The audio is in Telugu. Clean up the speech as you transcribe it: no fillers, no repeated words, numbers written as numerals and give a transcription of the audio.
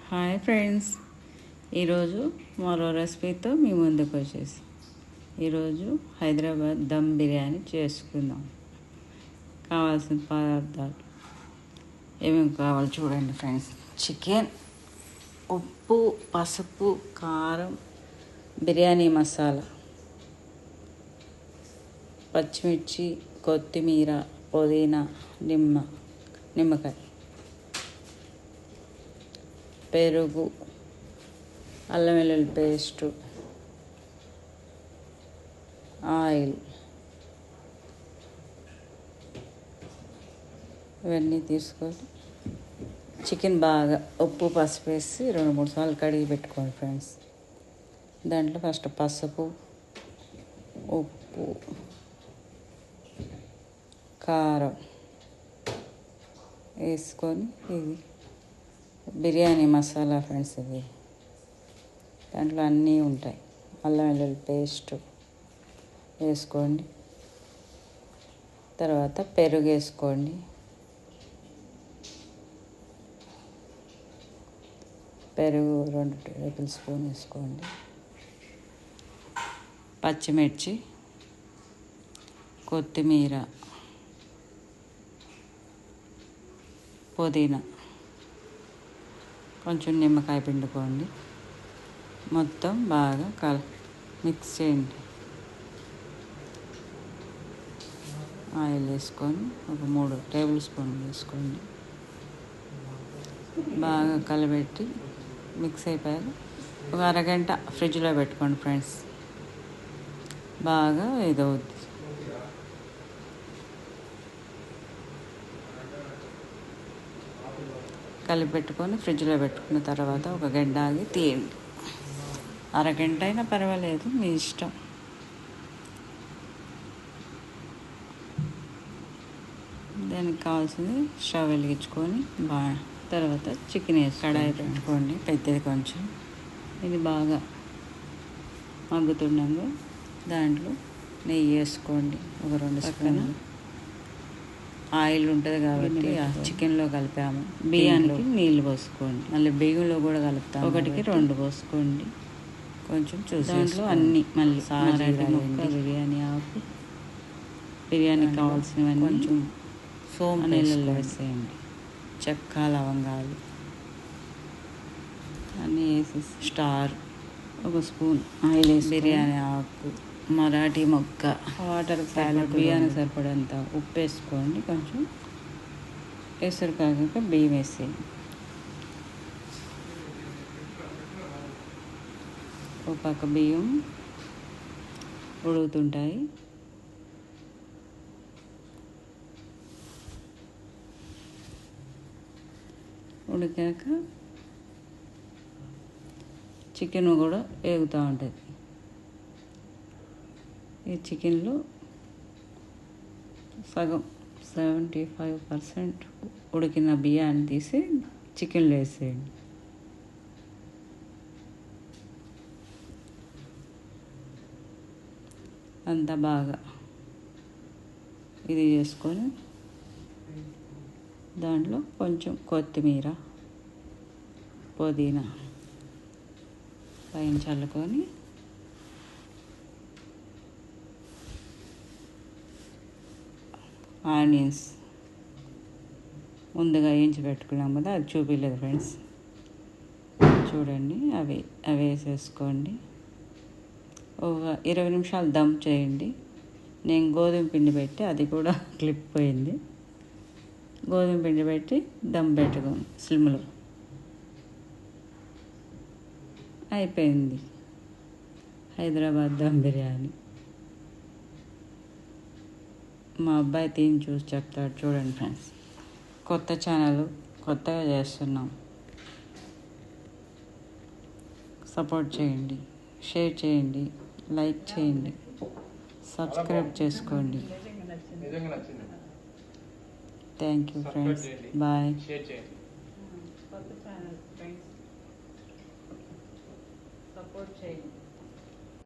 హాయ్ ఫ్రెండ్స్, ఈరోజు మరో రెసిపీతో మీ ముందుకు వచ్చేసి ఈరోజు హైదరాబాద్ దమ్ బిర్యానీ చేసుకుందాం. కావాల్సిన పదార్థాలు ఏమేమి కావాలో చూడండి ఫ్రెండ్స్. చికెన్, ఉప్పు, పసుపు, కారం, బిర్యానీ మసాలా, పచ్చిమిర్చి, కొత్తిమీర, పుదీనా, నిమ్మకాయ, పెరుగు, అల్లం వెల్లుల్లి పేస్టు, ఆయిల్, ఇవన్నీ తీసుకొని చికెన్ బాగా ఉప్పు పసుపు వేసి 2-3 సార్లు కడిగి పెట్టుకోండి ఫ్రెండ్స్. దాంట్లో ఫస్ట్ పసుపు, ఉప్పు, కారం వేసుకొని, ఇది బిర్యానీ మసాలా ఫ్రెండ్స్. ఇది దాంట్లో అన్నీ ఉంటాయి. అల్లం వెల్లుల్లి పేస్ట్ వేసుకోండి. తర్వాత పెరుగు వేసుకోండి. పెరుగు 2 టేబుల్ స్పూన్ వేసుకోండి. పచ్చిమిర్చి, కొత్తిమీర, పుదీనా, కొంచెం నిమ్మకాయ పిండుకోండి. మొత్తం బాగా మిక్స్ చేయండి. ఆయిల్ వేసుకొని ఒక 3 టేబుల్ స్పూన్లు వేసుకోండి. బాగా కలబెట్టి మిక్స్ అయిపోయాక ఒక అరగంట ఫ్రిడ్జ్లో పెట్టుకోండి ఫ్రెండ్స్. బాగా ఇదవుద్ది. కలిపి పెట్టుకొని ఫ్రిడ్జ్లో పెట్టుకున్న తర్వాత ఒక గంట ఆగి తీయండి. అరగంట అయినా పర్వాలేదు, మీ ఇష్టం. దానికి కావాల్సింది స్టవ్ వెలిగించుకొని తర్వాత చికెన్ వేసి కడాయి పెట్టుకోండి, పెద్దది కొంచెం. ఇది బాగా మగ్గుతుండగా దాంట్లో నెయ్యి వేసుకోండి, ఒక 2 స్పూన్లు. ఆయిల్ ఉంటుంది కాబట్టి చికెన్లో కలిపాము. బియ్యానికి నీళ్ళు పోసుకోండి, మళ్ళీ బియ్యంలో కూడా కలుపుతాము. 1కి 2 పోసుకోండి. కొంచెం చూసి దాంట్లో అన్నీ మళ్ళీ సాజీరా ముక్క, బిర్యానీ ఆకు, బిర్యానీకి కావాల్సినవన్నీ కొంచెం సోంపు నీళ్ళల్లో వేసేయండి. చెక్క, లవంగాలు అన్నీ వేసి స్టార్ 1 స్పూన్ ఆయిల్ వేసి, బిర్యానీ ఆకు, మరాఠీ మొక్క, వాటర్ బియ్యానికి సరిపడంత ఉప్పు వేసుకోండి. కొంచెం ఎసురు కాక బియ్యం వేసేయండి. ఒక పక్క బియ్యం ఉడుకుతుంటాయి. ఉడికాక చికెన్ కూడా వేగుతూ ఉంటుంది. ఈ చికెన్లో సగం 75% ఉడికిన బియ్యాన్ని తీసి చికెన్లో వేసేయండి. అంతా బాగా ఇది చేసుకొని దాంట్లో కొంచెం కొత్తిమీర, పుదీనా పైన చల్లుకొని ఆనియన్స్ ముందుగా వేయించి పెట్టుకున్నాం కదా, అది చూపించలేదు ఫ్రెండ్స్. చూడండి, అవి వేసేసుకోండి. ఒక 20 నిమిషాలు దమ్ చేయండి. నేను గోధుమ పిండి పెట్టి, అది కూడా క్లిప్ పోయింది. గోధుమ పిండి పెట్టి దమ్ పెట్టుకోండి స్లిమ్లో. అయిపోయింది హైదరాబాద్ దమ్ బిర్యానీ. మా అబ్బాయి తిని చూసి చెప్తాడు. చూడండి ఫ్రెండ్స్, కొత్త ఛానల్, కొత్తగా చేస్తున్నాం. సపోర్ట్ చేయండి, షేర్ చేయండి, లైక్ చేయండి, సబ్స్క్రైబ్ చేసుకోండి. Thank you friends, bye. కొత్త ఛానల్ ఫ్రెండ్స్, సపోర్ట్ చేయండి.